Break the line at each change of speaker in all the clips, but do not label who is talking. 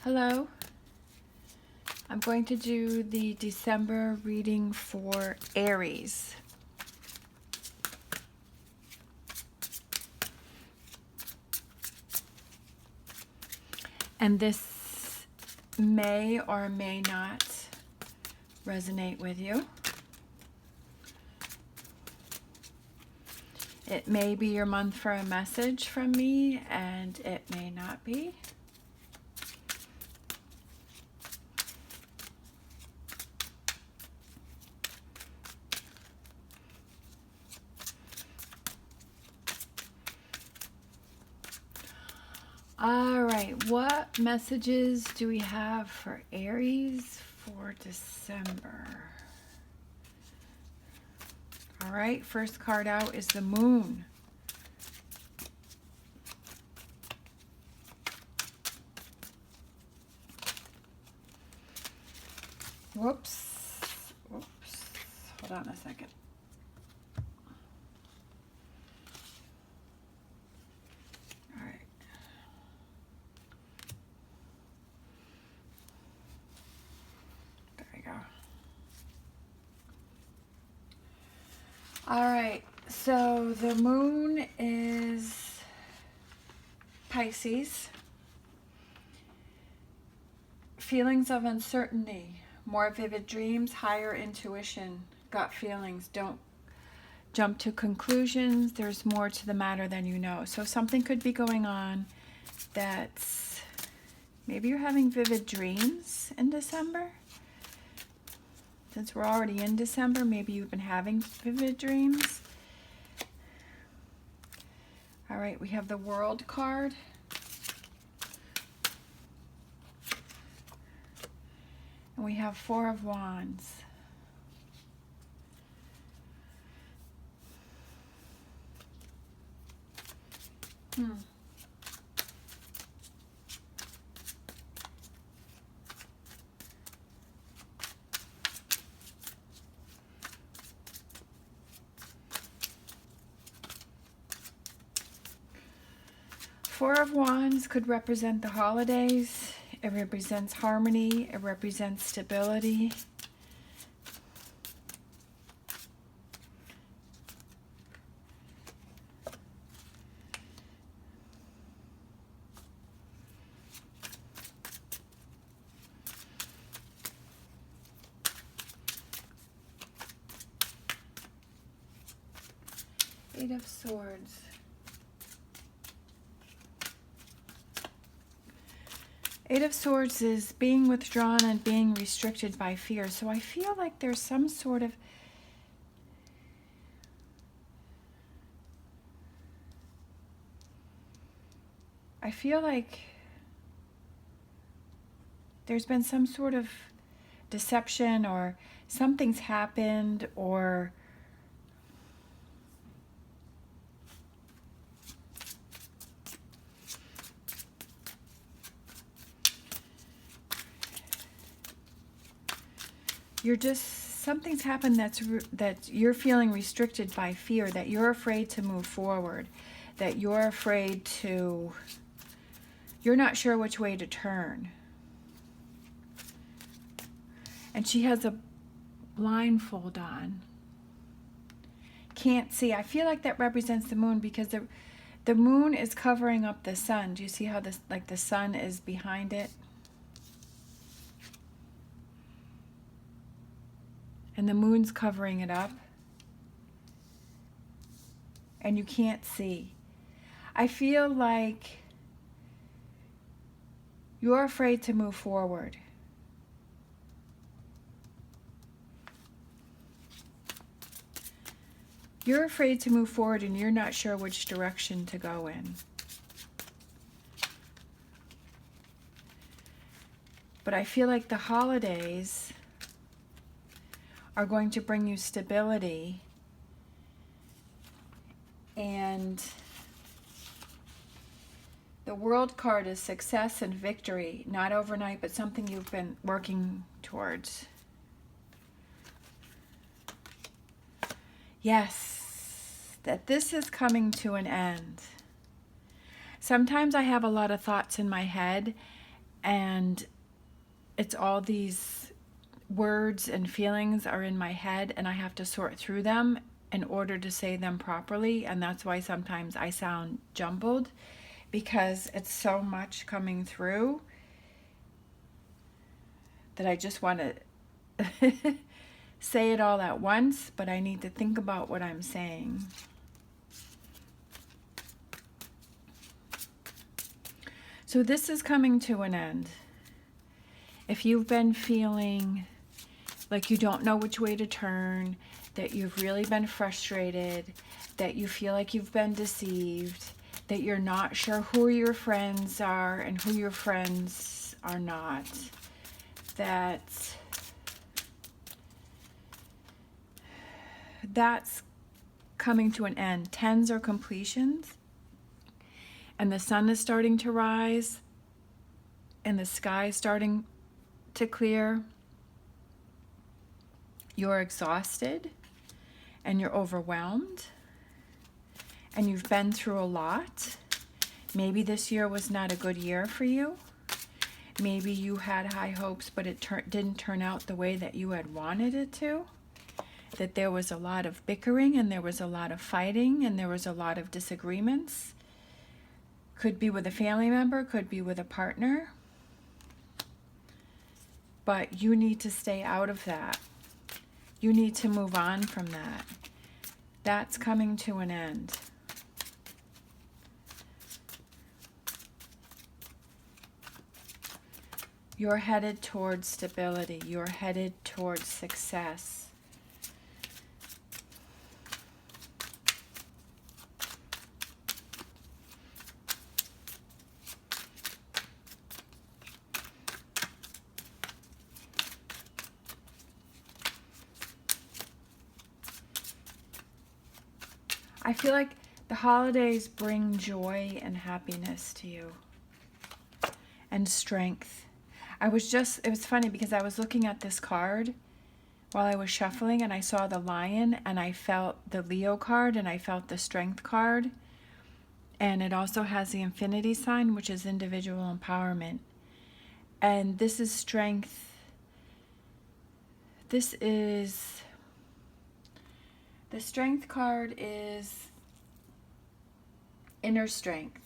Hello, I'm going to do the December reading for Aries. And this may or may not resonate with you. It may be your month for a message from me, and it may not be. All right, what messages do we have for Aries for December? All right, first card out is the Moon. Whoops. Hold on a second. All right. There we go. All right, so the Moon is Pisces. Feelings of uncertainty, more vivid dreams, higher intuition, gut feelings. Don't jump to conclusions. There's more to the matter than you know. So something could be going on that's, maybe you're having vivid dreams in December. Since we're already in December, maybe you've been having vivid dreams. All right, we have the World card. And we have Four of Wands. Four of Wands could represent the holidays. It represents harmony. It represents stability. Eight of Swords. Eight of Swords is being withdrawn and being restricted by fear. So I feel like there's some sort of there's been some sort of deception, or something's happened, or something's happened that you're feeling restricted by fear, that you're afraid to move forward, that you're afraid to, you're not sure which way to turn. And she has a blindfold on. Can't see. I feel like that represents the Moon, because the Moon is covering up the sun. Do you see how this, like the sun is behind it? And the Moon's covering it up. And you can't see. I feel like you're afraid to move forward. You're afraid to move forward, and you're not sure which direction to go in. But I feel like the holidays are going to bring you stability, and the World card is success and victory, not overnight, but something you've been working towards. Yes, that this is coming to an end. Sometimes I have a lot of thoughts in my head, and it's all these words and feelings are in my head, and I have to sort through them in order to say them properly. And that's why sometimes I sound jumbled, because it's so much coming through that I just want to say it all at once, but I need to think about what I'm saying. So this is coming to an end. If you've been feeling like you don't know which way to turn, that you've really been frustrated, that you feel like you've been deceived, that you're not sure who your friends are and who your friends are not, that's coming to an end. Tens are completions, and the sun is starting to rise, and the sky is starting to clear. You're exhausted, and you're overwhelmed, and you've been through a lot. Maybe this year was not a good year for you. Maybe you had high hopes, but it didn't turn out the way that you had wanted it to. That there was a lot of bickering, and there was a lot of fighting, and there was a lot of disagreements. Could be with a family member, could be with a partner. But you need to stay out of that. You need to move on from that. That's coming to an end. You're headed towards stability. You're headed towards success. I feel like the holidays bring joy and happiness to you and strength. It was funny because I was looking at this card while I was shuffling, and I saw the lion, and I felt the Leo card, and I felt the strength card. And it also has the infinity sign, which is individual empowerment. And this is strength. The strength card is inner strength.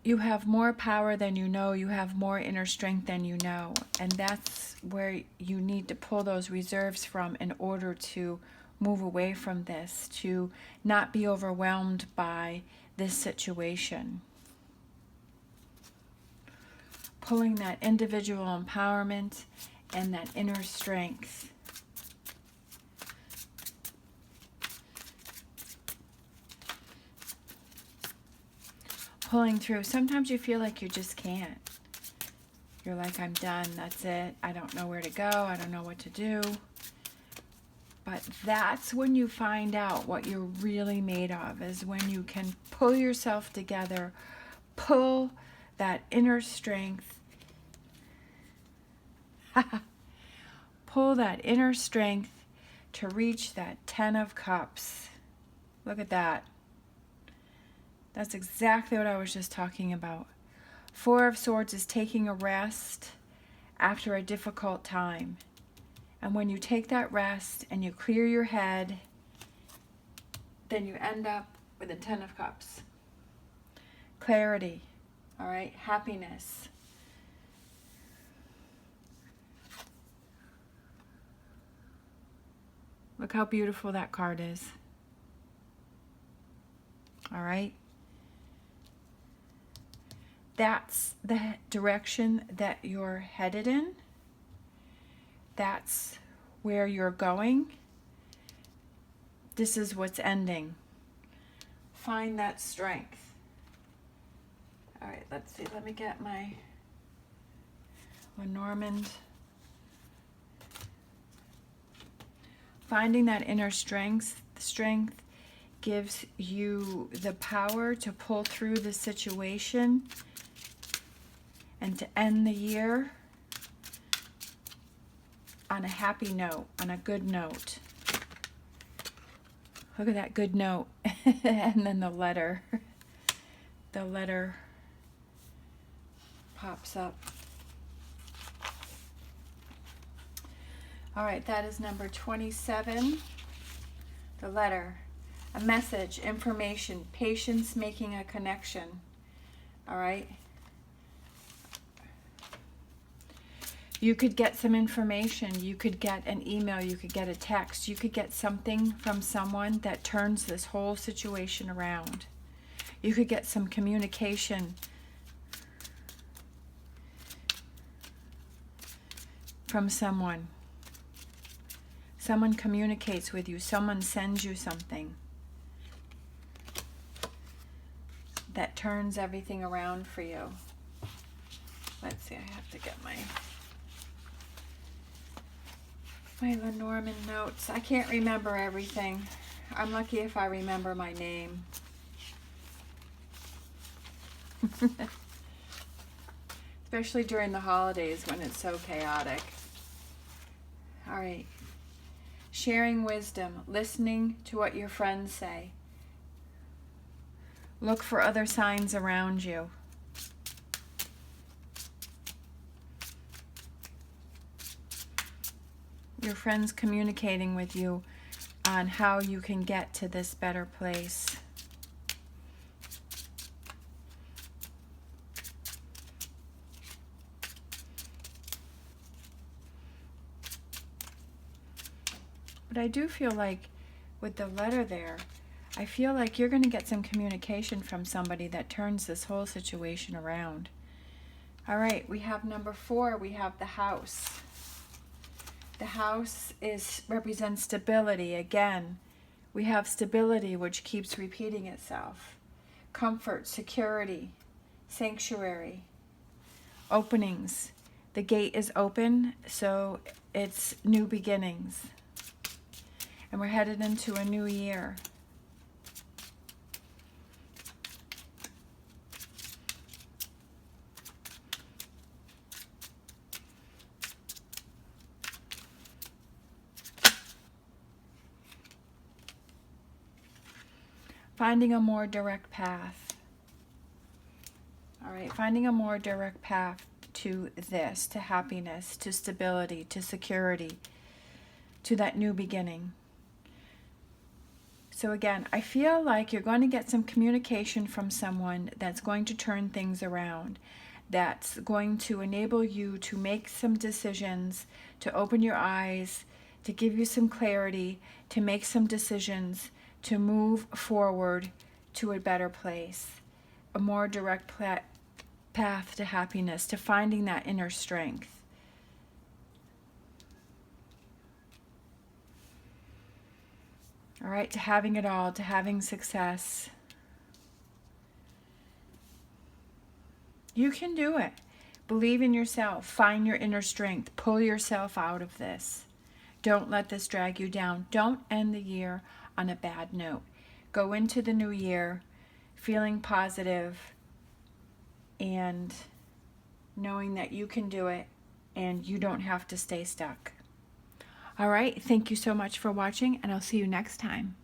You have more power than you know. You have more inner strength than you know. And that's where you need to pull those reserves from in order to move away from this, to not be overwhelmed by this situation. Pulling that individual empowerment and that inner strength. Pulling through. Sometimes you feel like you just can't. You're like, I'm done, that's it. I don't know where to go, I don't know what to do. But that's when you find out what you're really made of, is when you can pull yourself together, pull that inner strength, pull that inner strength to reach that 10 of Cups. Look at that. That's exactly what I was just talking about. 4 of Swords is taking a rest after a difficult time. And when you take that rest and you clear your head, then you end up with a 10 of Cups. Clarity, all right? Happiness. Look how beautiful that card is. All right? That's the direction that you're headed in. That's where you're going. This is what's ending. Find that strength. All right, let's see. Let me get my Lenormand. Finding that inner strength gives you the power to pull through the situation and to end the year on a happy note, on a good note. Look at that good note. And then the the letter pops up. All right, that is number 27. The letter, a message, information, patience, making a connection. All right. You could get some information. You could get an email. You could get a text. You could get something from someone that turns this whole situation around. You could get some communication from someone. Someone communicates with you. Someone sends you something that turns everything around for you. Let's see, I have to get my Lenormand notes. I can't remember everything. I'm lucky if I remember my name. Especially during the holidays when it's so chaotic. All right. Sharing wisdom, listening to what your friends say. Look for other signs around you. Your friends communicating with you on how you can get to this better place. But I do feel like with the letter there, I feel like you're going to get some communication from somebody that turns this whole situation around. All right, we have number 4, we have the house. The house represents stability. Again, we have stability, which keeps repeating itself. Comfort, security, sanctuary, openings. The gate is open, so it's new beginnings. And we're headed into a new year. Finding a more direct path. All right, finding a more direct path to this, to happiness, to stability, to security, to that new beginning. So again, I feel like you're going to get some communication from someone that's going to turn things around, that's going to enable you to make some decisions, to open your eyes, to give you some clarity, to make some decisions, to move forward to a better place, a more direct path to happiness, to finding that inner strength. All right, to having it all, to having success. You can do it. Believe in yourself. Find your inner strength. Pull yourself out of this. Don't let this drag you down. Don't end the year on a bad note. Go into the new year feeling positive and knowing that you can do it and you don't have to stay stuck. All right, thank you so much for watching, and I'll see you next time.